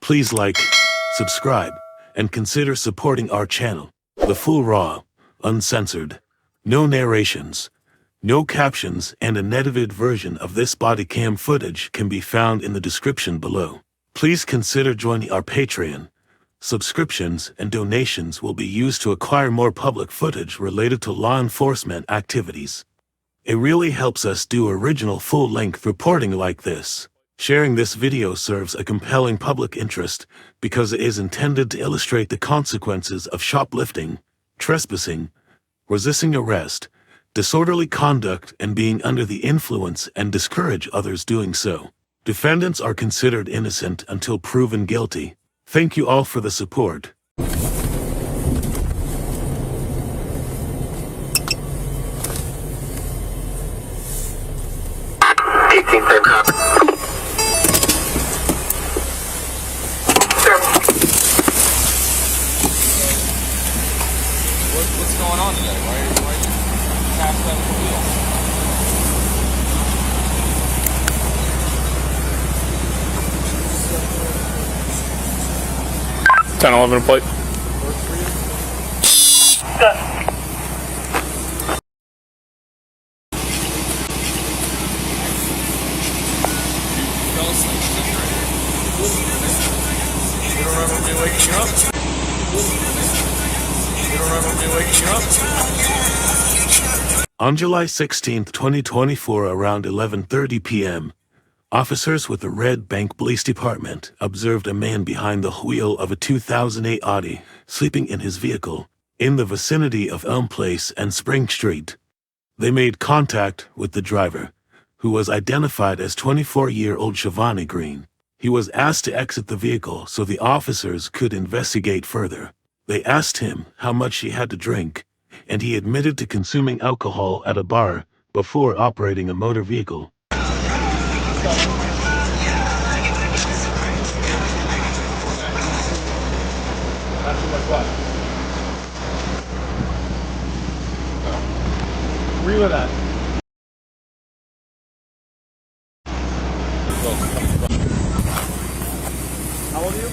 Please like, subscribe, and consider supporting our channel. The full raw, uncensored, no narrations, no captions, and unedited version of this body cam footage can be found in the description below. Please consider joining our Patreon. Subscriptions and donations will be used to acquire more public footage related to law enforcement activities. It really helps us do original full-length reporting like this. Sharing this video serves a compelling public interest because it is intended to illustrate the consequences of shoplifting, trespassing, resisting arrest, disorderly conduct, and being under the influence, and discourage others doing so. Defendants are considered innocent until proven guilty. Thank you all for the support. What's going on today? Why are you passed out of the wheel? 10-11 plate. You don't remember me waking you up? You don't remember me waking you up? On July 16, 2024, around 11:30 p.m., officers with the Red Bank Police Department observed a man behind the wheel of a 2008 Audi, sleeping in his vehicle, in the vicinity of Elm Place and Spring Street. They made contact with the driver, who was identified as 24-year-old Shavani Green. He was asked to exit the vehicle so the officers could investigate further. They asked him how much he had to drink, and he admitted to consuming alcohol at a bar before operating a motor vehicle. Agree with that. How old are you?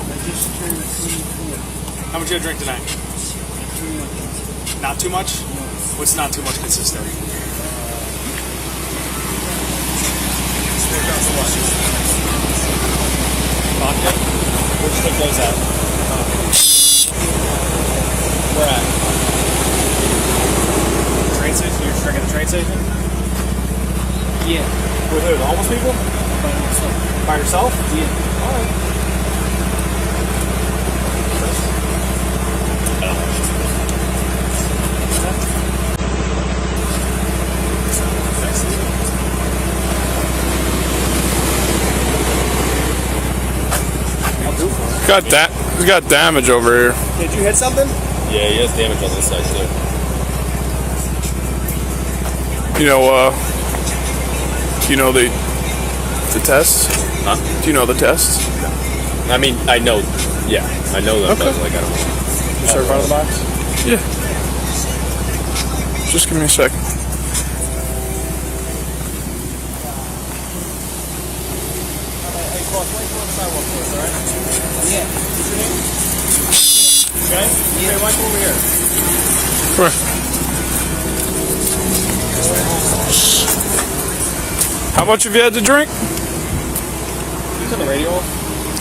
I just turned 24. How much you had to drink tonight? Not too much? What's not too much consist of? Vodka? Where'd you take those at? Where at? Train station? You're just drinking at the train station? Yeah. With who? The homeless people? By myself. By yourself? Yeah. Alright. We got damage over here. Did you hit something? Yeah, he has damage on this side too. You know the tests? Huh? Do you know the tests? I mean, I know. Yeah, I know them. Okay. But like, I don't know. You start front of the box? Yeah. Just give me a second. Hey, Cross, wait on the sidewalk for us, alright? Yeah. What's your name? Okay? Yeah. Okay, why come over here? Come here. How much have you had to drink? Can you turn the radio off?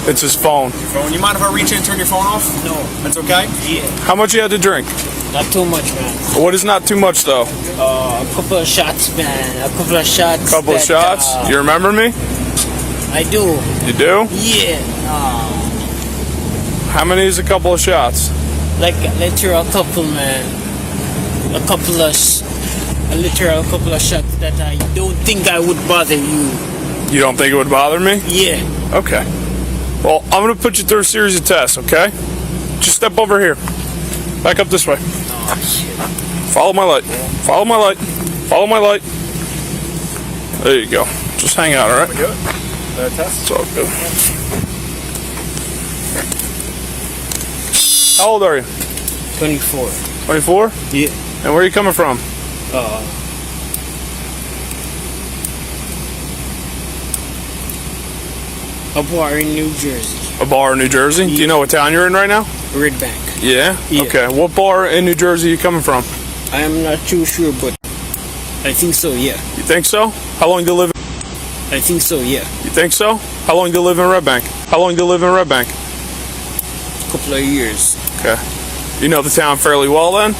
It's his phone. Phone. You mind if I reach in and turn your phone off? No. That's okay? Yeah. How much you had to drink? Not too much, man. What is not too much though? A couple of shots, man. A couple of shots. Couple of shots? You remember me? I do. You do? Yeah. How many is a couple of shots? Like a liter, a couple, man. A couple of shots that I don't think I would bother you. You don't think it would bother me? Yeah. Okay. Well, I'm gonna put you through a series of tests, okay? Just step over here. Back up this way. Oh, shit. Follow my light. Follow my light. Follow my light. There you go. Just hang out, alright? Good. Test? It's all good. How old are you? 24. 24? Yeah. And where are you coming from? A bar in New Jersey. A bar in New Jersey? Do you know what town you're in right now? Red Bank. Yeah? Yeah. Okay. What bar in New Jersey are you coming from? I am not too sure, but I think so, yeah. You think so? How long do you live I think so, yeah. You think so? How long do you live in Red Bank? How long do you live in Red Bank? A couple of years. Okay. You know the town fairly well then?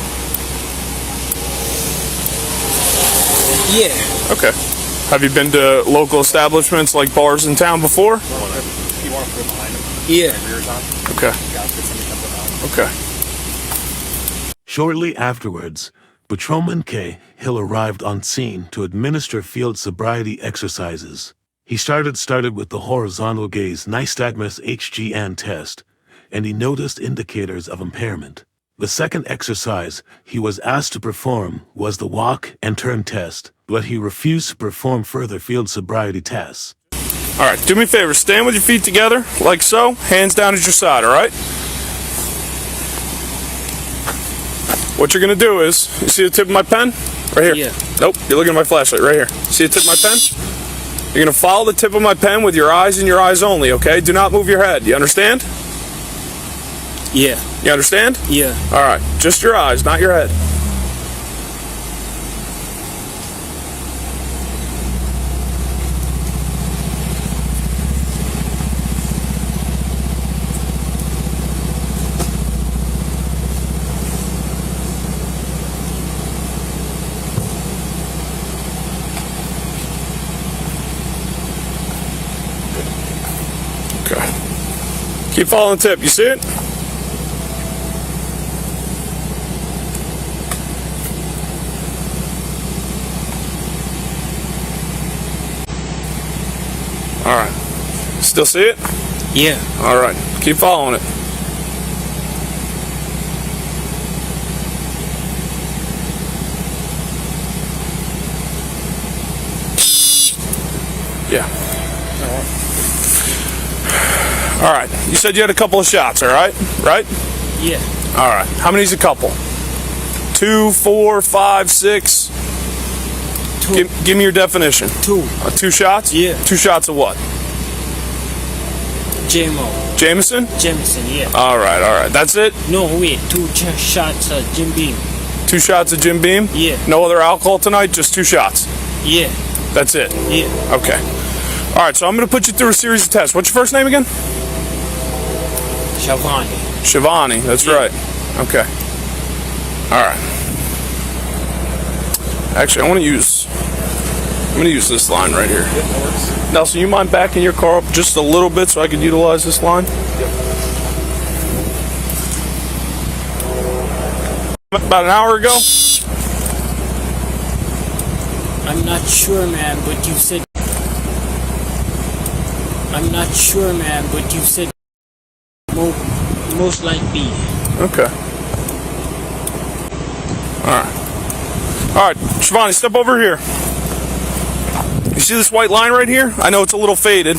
Yeah. Okay. Have you been to local establishments like bars in town before? Yeah. Okay. Okay. Shortly afterwards, Patrolman Cahill arrived on scene to administer field sobriety exercises. He started with the Horizontal Gaze Nystagmus HGN test, and he noticed indicators of impairment. The second exercise he was asked to perform was the walk and turn test, but he refused to perform further field sobriety tests. All right, do me a favor. Stand with your feet together, like so. Hands down at your side, all right? What you're going to do is, you see the tip of my pen? Right here. Yeah. Nope, you're looking at my flashlight right here. See the tip of my pen? You're going to follow the tip of my pen with your eyes and your eyes only, okay? Do not move your head. You understand? Yeah. You understand? Yeah. All right, just your eyes, not your head. Okay. Keep following the tip. You see it? All right. Still see it? Yeah. All right. Keep following it. Yeah. All right. You said you had a couple of shots, all right? Right? Yeah. All right. How many's a couple? 2, 4, 5, 6. Two. Give me your definition. 2. 2 shots? Yeah. 2 shots of what? JMO. Jameson? Jameson, yeah. All right, all right. That's it? No, wait. 2 shots of Jim Beam. 2 shots of Jim Beam? Yeah. No other alcohol tonight? Just 2 shots? Yeah. That's it? Yeah. Okay. All right, so I'm going to put you through a series of tests. What's your first name again? Shavani. Shavani, that's Yeah. right. Okay. All right. Actually, I'm going to use this line right here. Nelson, you mind backing your car up just a little bit so I can utilize this line? About an hour ago? I'm not sure, man, but you said... I'm not sure, man, but you said... Most likely. Okay. Alright. Alright, Shavani, step over here. You see this white line right here? I know it's a little faded.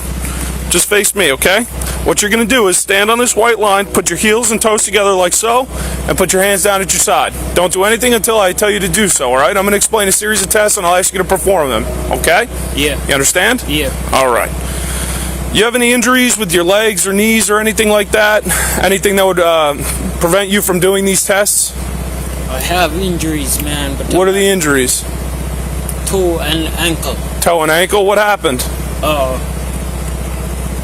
Just face me, okay? What you're going to do is stand on this white line, put your heels and toes together like so, and put your hands down at your side. Don't do anything until I tell you to do so, alright? I'm going to explain a series of tests and I'll ask you to perform them, okay? Yeah. You understand? Yeah. Alright. You have any injuries with your legs or knees or anything like that? Anything that would prevent you from doing these tests? I have injuries, man, but... What are the injuries? Toe and ankle. Toe and ankle? What happened?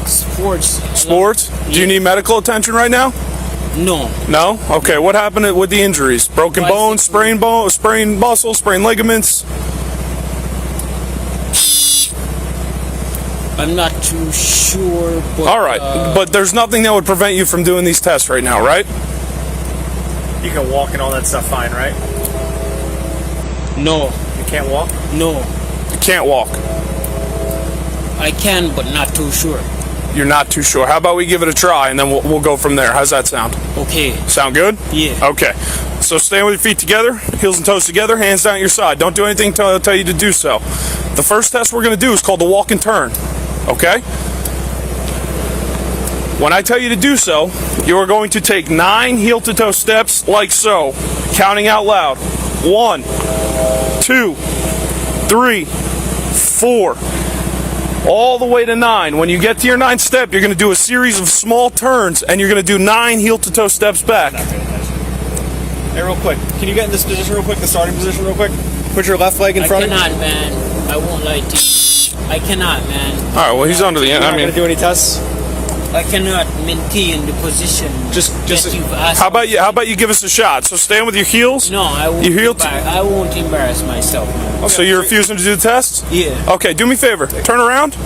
Sports. Sports? Do you Yeah. need medical attention right now? No. No? Okay, what happened with the injuries? Broken bones, sprained muscle, sprained ligaments? I'm not too sure, but... Alright, but there's nothing that would prevent you from doing these tests right now, right? You can walk and all that stuff fine, right? No. You can't walk? No. You can't walk. I can, but not too sure. You're not too sure. How about we give it a try and then we'll go from there. How's that sound? Okay. Sound good? Yeah. Okay. So stand with your feet together, heels and toes together, hands down at your side. Don't do anything until I tell you to do so. The first test we're going to do is called the walk and turn. Okay? When I tell you to do so, you are going to take 9 heel-to-toe steps like so, counting out loud. 1, 2, 3, 4, all the way to 9. When you get to your 9th step, you're going to do a series of small turns, and you're going to do 9 heel-to-toe steps back. Hey, real quick, can you get in this position real quick, the starting position real quick? Put your left leg in front of you. I cannot, man. I won't lie to you. I cannot, man. All right, well, he's under the end. You're not going to do any tests? I cannot maintain the position Just that you've asked. How about you give us a shot? So stand with your heels. No, I won't. I won't embarrass myself, man. Okay. So you're refusing to do the test? Yeah. Okay, do me a favor. Turn around.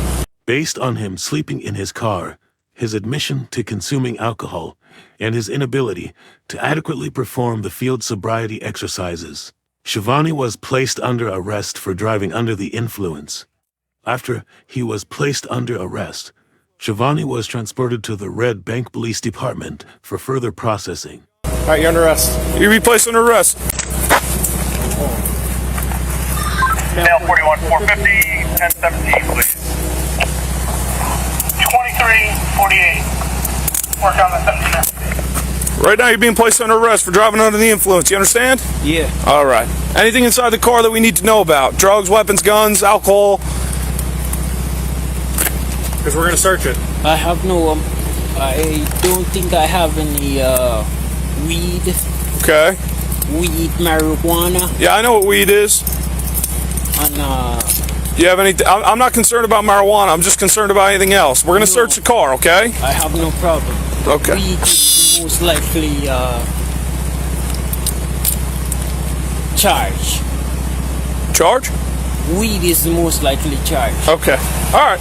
Based on him sleeping in his car, his admission to consuming alcohol, and his inability to adequately perform the field sobriety exercises, Shavani was placed under arrest for driving under the influence. After he was placed under arrest, Shavani was transported to the Red Bank Police Department for further processing. All right, you're under arrest. You'll be placed under arrest. Mail 41 450 1017, please. 2348. Work on the 17. Right now, you're being placed under arrest for driving under the influence. You understand? Yeah. All right. Anything inside the car that we need to know about? Drugs, weapons, guns, alcohol? Because we're going to search it. I have no. I don't think I have any weed. Okay. Weed, marijuana, Yeah, I know what weed is. and You have any? I'm not concerned about marijuana. I'm just concerned about anything else. We're gonna search the car, okay? I have no problem. Okay. Weed is most likely charged. Charge? Weed is the most likely charged. Okay. All right.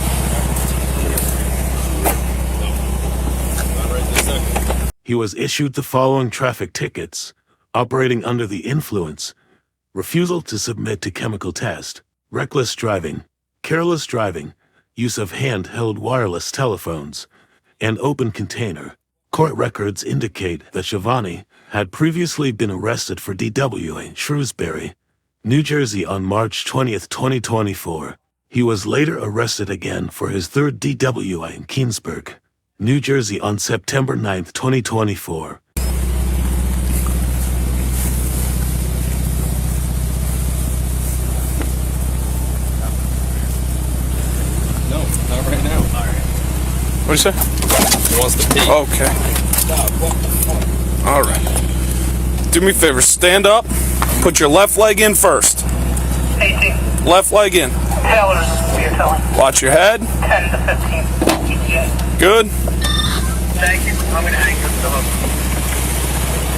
He was issued the following traffic tickets: operating under the influence, refusal to submit to chemical test, reckless driving, careless driving, use of handheld wireless telephones, and open container. Court records indicate that Shavani had previously been arrested for DUI in Shrewsbury, New Jersey on March 20th, 2024. He was later arrested again for his third DUI in Keansburg, New Jersey on September 9th, 2024. No, not right now. What do you say? He wants to pee. Okay. All right. Do me a favor. Stand up. Put your left leg in first. 18. Left leg in. Taylor's we are telling. Watch your head. 10 to 15. ETA. Good. Thank you. I'm going to hang this up.